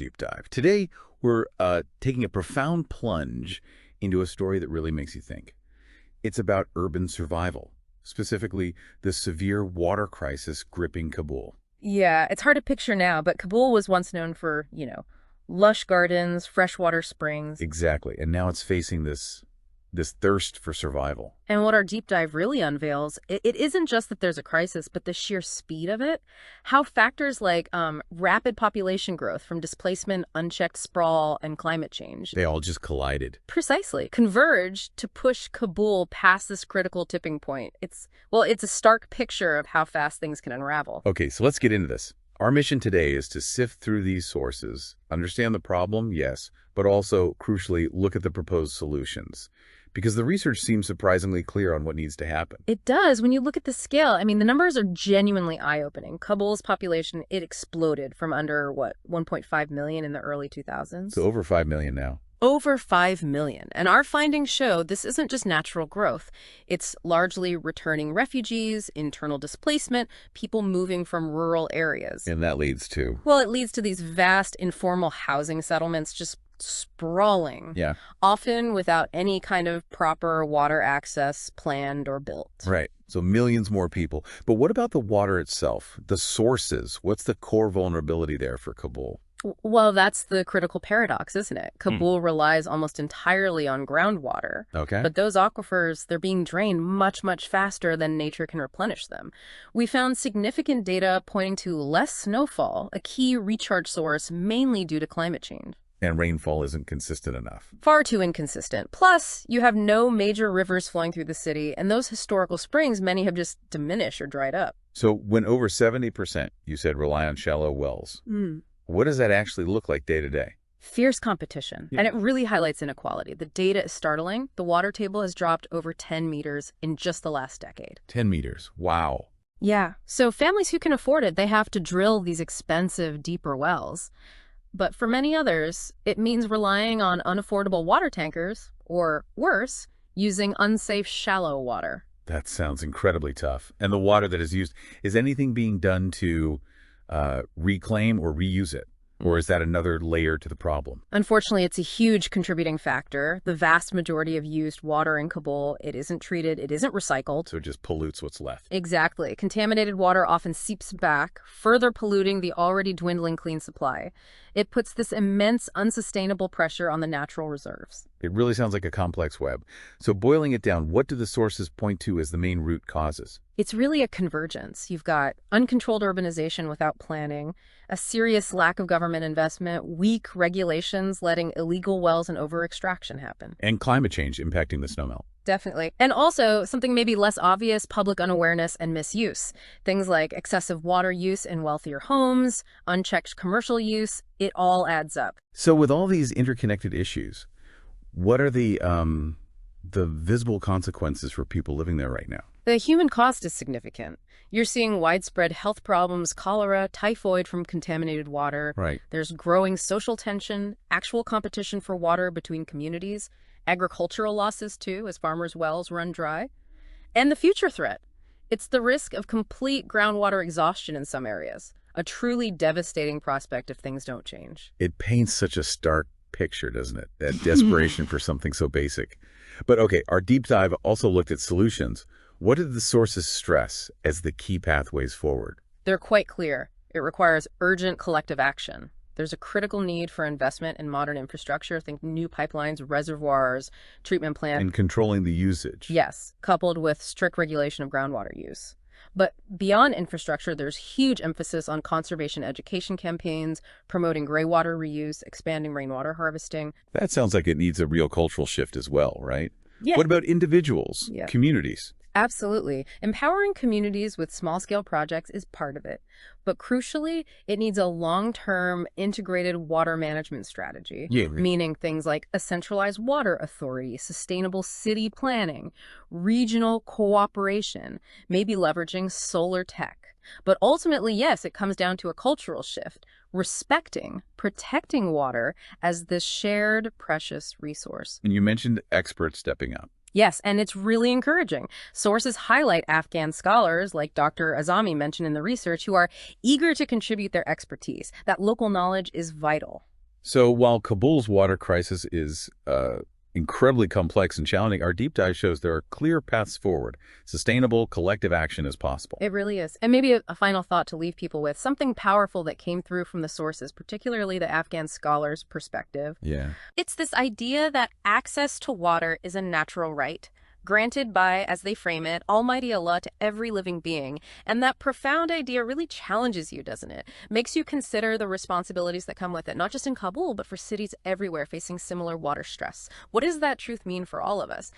deep dive. Today, we're taking a profound plunge into a story that really makes you think. It's about urban survival, specifically the severe water crisis gripping Kabul. Yeah, it's hard to picture now, but Kabul was once known for, lush gardens, freshwater springs. Exactly. And now it's facing this thirst for survival. And what our deep dive really unveils, it isn't just that there's a crisis, but the sheer speed of it. How factors like rapid population growth from displacement, unchecked sprawl, and climate change. They all just collided. Precisely. Converge to push Kabul past this critical tipping point. It's a stark picture of how fast things can unravel. Okay, so let's get into this. Our mission today is to sift through these sources, understand the problem, yes, but also, crucially, look at the proposed solutions. Because the research seems surprisingly clear on what needs to happen. It does. When you look at the scale, I mean, the numbers are genuinely eye-opening. Kabul's population, it exploded from under, 1.5 million in the early 2000s? So over 5 million now. Over 5 million. And our findings show this isn't just natural growth. It's largely returning refugees, internal displacement, people moving from rural areas. And that leads to? Well, it leads to these vast informal housing settlements just sprawling. Yeah. Often without any kind of proper water access planned or built. Right. So millions more people. But what about the water itself? The sources? What's the core vulnerability there for Kabul? Well, that's the critical paradox, isn't it? Kabul relies almost entirely on groundwater. Okay. But those aquifers, they're being drained much, much faster than nature can replenish them. We found significant data pointing to less snowfall, a key recharge source mainly due to climate change. And rainfall isn't consistent enough. Far too inconsistent. Plus, you have no major rivers flowing through the city, and those historical springs, many have just diminished or dried up. So when over 70%, you said, rely on shallow wells, what does that actually look like day to day? Fierce competition. And it really highlights inequality. The data is startling. The water table has dropped over 10 meters in just the last decade. 10 meters. Wow. Yeah. So families who can afford it, they have to drill these expensive, deeper wells. But for many others, it means relying on unaffordable water tankers, or worse, using unsafe shallow water. That sounds incredibly tough. And the water that is used, is anything being done to reclaim or reuse it? Or is that another layer to the problem? Unfortunately, it's a huge contributing factor. The vast majority of used water in Kabul, it isn't treated, it isn't recycled. So it just pollutes what's left. Exactly. Contaminated water often seeps back, further polluting the already dwindling clean supply. It puts this immense, unsustainable pressure on the natural reserves. It really sounds like a complex web. So boiling it down, what do the sources point to as the main root causes? It's really a convergence. You've got uncontrolled urbanization without planning, a serious lack of government investment, weak regulations letting illegal wells and over-extraction happen. And climate change impacting the snowmelt. Definitely. And also, something maybe less obvious, public unawareness and misuse. Things like excessive water use in wealthier homes, unchecked commercial use, it all adds up. So with all these interconnected issues, what are the visible consequences for people living there right now? The human cost is significant. You're seeing widespread health problems, cholera, typhoid from contaminated water. Right. There's growing social tension, actual competition for water between communities, agricultural losses too, as farmers' wells run dry. And the future threat. It's the risk of complete groundwater exhaustion in some areas, a truly devastating prospect if things don't change. It paints such a stark picture, doesn't it? That desperation for something so basic. But okay, our deep dive also looked at solutions. What did the sources stress as the key pathways forward? They're quite clear. It requires urgent collective action. There's a critical need for investment in modern infrastructure. Think new pipelines, reservoirs, treatment plants. And controlling the usage. Yes, coupled with strict regulation of groundwater use. But beyond infrastructure, there's huge emphasis on conservation education campaigns, promoting graywater reuse, expanding rainwater harvesting. That sounds like it needs a real cultural shift as well, right? Yeah. What about individuals, communities? Absolutely. Empowering communities with small-scale projects is part of it. But crucially, it needs a long-term integrated water management strategy, meaning things like a centralized water authority, sustainable city planning, regional cooperation, maybe leveraging solar tech. But ultimately, yes, it comes down to a cultural shift, respecting, protecting water as this shared precious resource. And you mentioned experts stepping up. Yes, and it's really encouraging. Sources highlight Afghan scholars, like Dr. Azami mentioned in the research, who are eager to contribute their expertise. That local knowledge is vital. So while Kabul's water crisis is incredibly complex and challenging, our deep dive shows there are clear paths forward. Sustainable, collective action is possible. It really is. And maybe a final thought to leave people with, something powerful that came through from the sources, particularly the Afghan scholars' perspective. Yeah. It's this idea that access to water is a natural right, granted by, as they frame it, Almighty Allah to every living being. And that profound idea really challenges you, doesn't it? Makes you consider the responsibilities that come with it, not just in Kabul, but for cities everywhere facing similar water stress. What does that truth mean for all of us?